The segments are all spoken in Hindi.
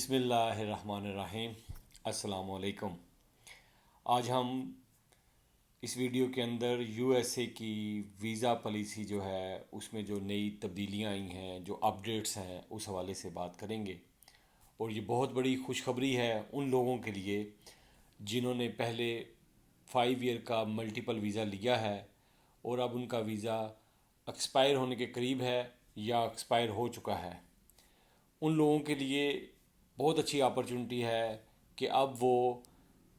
बिस्मिल्लाहिर्रहमानिर्रहीम। अस्सलामुअलैकुम। आज हम इस वीडियो के अंदर यूएसए की वीज़ा पॉलिसी जो है उसमें जो नई तब्दीलियां आई हैं, जो अपडेट्स हैं, उस हवाले से बात करेंगे। और ये बहुत बड़ी खुशखबरी है उन लोगों के लिए जिन्होंने पहले 5 ईयर का मल्टीपल वीज़ा लिया है और अब उनका वीज़ा एक्सपायर होने के करीब है या एक्सपायर हो चुका है। उन लोगों के लिए बहुत अच्छी अपॉर्चुनिटी है कि अब वो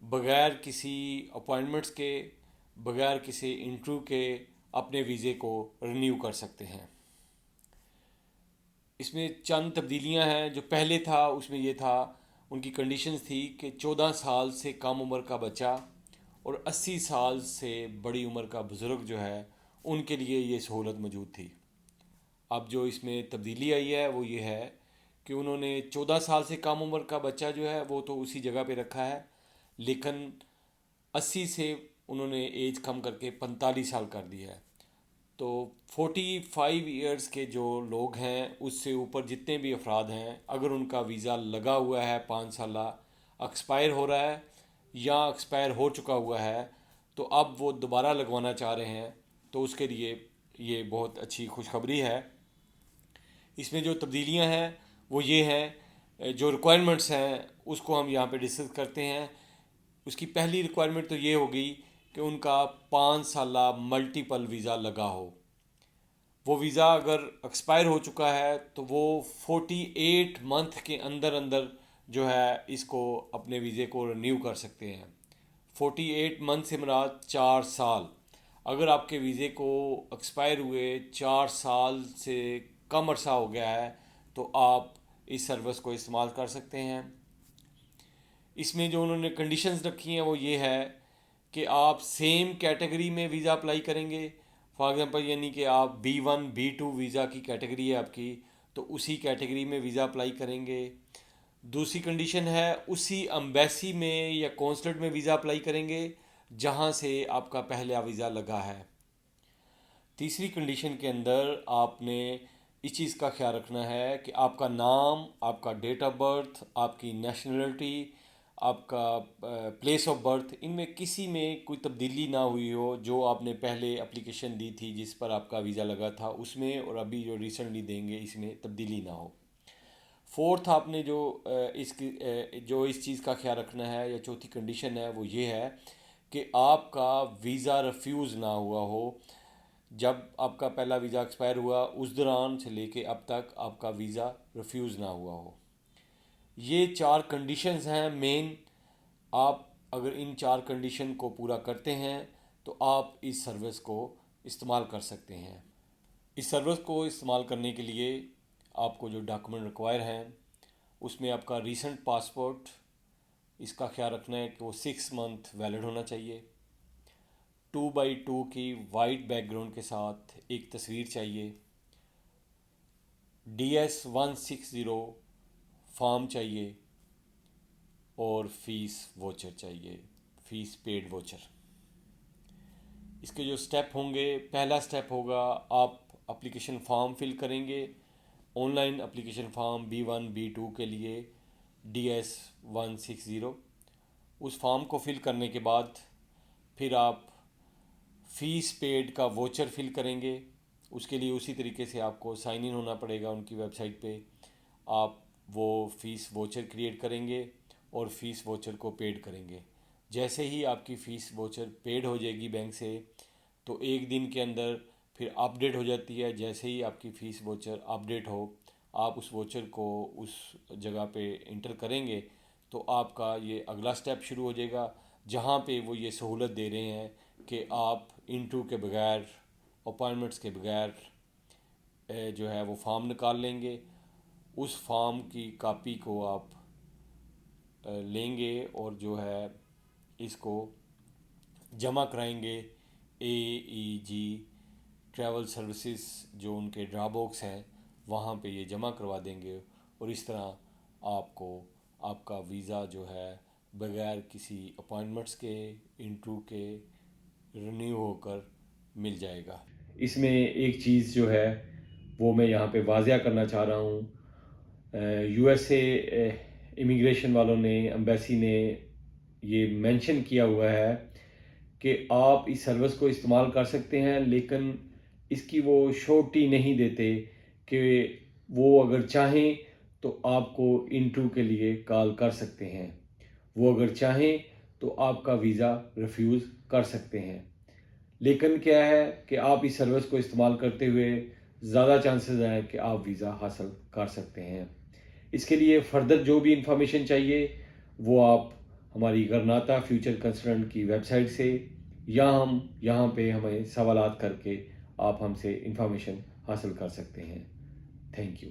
बग़ैर किसी अपॉइंटमेंट्स के, बग़ैर किसी इंटरव्यू के अपने वीज़े को रिन्यू कर सकते हैं। इसमें चंद तब्दीलियां हैं। जो पहले था उसमें ये था, उनकी कंडीशंस थी कि 14 साल से कम उम्र का बच्चा और 80 साल से बड़ी उम्र का बुज़ुर्ग जो है उनके लिए ये सहूलत मौजूद थी। अब जो इसमें तब्दीली आई है वो ये है कि उन्होंने 14 साल से कम उम्र का बच्चा जो है वो तो उसी जगह पे रखा है, लेकिन 80 से उन्होंने एज कम करके 45 साल कर दिया है। तो 45 ईयर्स के जो लोग हैं उससे ऊपर जितने भी अफराद हैं, अगर उनका वीज़ा लगा हुआ है 5 साल, एक्सपायर हो रहा है या एक्सपायर हो चुका हुआ है, तो अब वो दोबारा लगवाना चाह रहे हैं, तो उसके लिए ये बहुत अच्छी खुशखबरी है। इसमें जो तब्दीलियां हैं वो ये हैं, जो रिक्वायरमेंट्स हैं उसको हम यहाँ पे डिस्कस करते हैं। उसकी पहली रिक्वायरमेंट तो ये होगी कि उनका 5 साल मल्टीपल वीज़ा लगा हो। वो वीज़ा अगर एक्सपायर हो चुका है तो वो 48 मंथ के अंदर अंदर जो है इसको अपने वीज़े को रिन्यू कर सकते हैं। 48 मंथ से मुराद 4 साल। अगर आपके वीज़े को एक्सपायर हुए 4 साल से कम अरसा हो गया है तो आप इस सर्विस को इस्तेमाल कर सकते हैं। इसमें जो उन्होंने कंडीशंस रखी हैं वो ये है कि आप सेम कैटेगरी में वीज़ा अप्लाई करेंगे। फॉर एग्ज़ाम्पल यानी कि आप B1 B2 वीज़ा की कैटेगरी है आपकी, तो उसी कैटेगरी में वीज़ा अप्लाई करेंगे। दूसरी कंडीशन है उसी एम्बेसी में या कौंसलेट में वीज़ा अप्लाई करेंगे जहां से आपका पहला वीज़ा लगा है। तीसरी कंडीशन के अंदर आपने इस चीज़ का ख्याल रखना है कि आपका नाम, आपका डेट ऑफ बर्थ, आपकी नेशनलिटी, आपका प्लेस ऑफ बर्थ, इनमें किसी में कोई तब्दीली ना हुई हो। जो आपने पहले एप्लीकेशन दी थी जिस पर आपका वीज़ा लगा था उसमें और अभी जो रिसेंटली देंगे इसमें तब्दीली ना हो। फोर्थ, आपने जो इस चीज़ का ख्याल रखना है या चौथी कंडीशन है वो ये है कि आपका वीज़ा रिफ्यूज़ ना हुआ हो। जब आपका पहला वीज़ा एक्सपायर हुआ उस दौरान से लेके अब तक आपका वीज़ा रिफ्यूज़ ना हुआ हो। ये 4 कंडीशंस हैं मेन। आप अगर इन 4 कंडीशन को पूरा करते हैं तो आप इस सर्विस को इस्तेमाल कर सकते हैं। इस सर्विस को इस्तेमाल करने के लिए आपको जो डॉक्यूमेंट रिक्वायर हैं उसमें आपका रीसेंट पासपोर्ट, इसका ख्याल रखना है कि वो 6 मंथ वैलिड होना चाहिए। 2x2 की वाइट बैकग्राउंड के साथ एक तस्वीर चाहिए। DS-160 फॉर्म चाहिए और फ़ीस वोचर चाहिए, फ़ीस पेड वोचर। इसके जो स्टेप होंगे, पहला स्टेप होगा आप एप्लीकेशन फ़ॉर्म फिल करेंगे। Online application form B1 B2 के लिए DS-160। उस फॉर्म को फिल करने के बाद फिर आप फ़ीस पेड का वोचर फिल करेंगे। उसके लिए उसी तरीके से आपको साइन इन होना पड़ेगा उनकी वेबसाइट पे। आप वो फ़ीस वोचर क्रिएट करेंगे और फ़ीस वोचर को पेड करेंगे। जैसे ही आपकी फ़ीस वोचर पेड हो जाएगी बैंक से, तो एक दिन के अंदर फिर अपडेट हो जाती है। जैसे ही आपकी फ़ीस वोचर अपडेट हो, आप उस वोचर को उस जगह पे इंटर करेंगे तो आपका ये अगला स्टेप शुरू हो जाएगा, जहाँ पे वो ये सहूलत दे रहे हैं कि आप इंटरव्यू के बगैर, अपॉइंटमेंट्स के बगैर जो है वो फॉर्म निकाल लेंगे। उस फॉर्म की कॉपी को आप लेंगे और जो है इसको जमा कराएंगे AEG ट्रैवल सर्विसेज, जो उनके ड्रॉबॉक्स हैं वहाँ पे ये जमा करवा देंगे और इस तरह आपको आपका वीज़ा जो है बगैर किसी अपॉइंटमेंट्स के, इंटरव्यू के रिन्यू होकर मिल जाएगा। इसमें एक चीज़ जो है वो मैं यहाँ पे वाज़िया करना चाह रहा हूँ। USA इमिग्रेशन वालों ने, एम्बेसी ने ये मेंशन किया हुआ है कि आप इस सर्विस को इस्तेमाल कर सकते हैं, लेकिन इसकी वो श्योरिटी नहीं देते कि वो अगर चाहें तो आपको इंटरव्यू के लिए कॉल कर सकते हैं। वो अगर चाहें तो आपका वीज़ा रिफ्यूज़ कर सकते हैं। लेकिन क्या है कि आप इस सर्विस को इस्तेमाल करते हुए ज़्यादा चांसेस हैं कि आप वीज़ा हासिल कर सकते हैं। इसके लिए फ़र्दर जो भी इंफॉर्मेशन चाहिए वो आप हमारी गरनाता फ्यूचर कंसल्टेंट की वेबसाइट से या हम यहाँ पे हमें सवालात करके आप हमसे इंफॉर्मेशन हासिल कर सकते हैं। Thank you.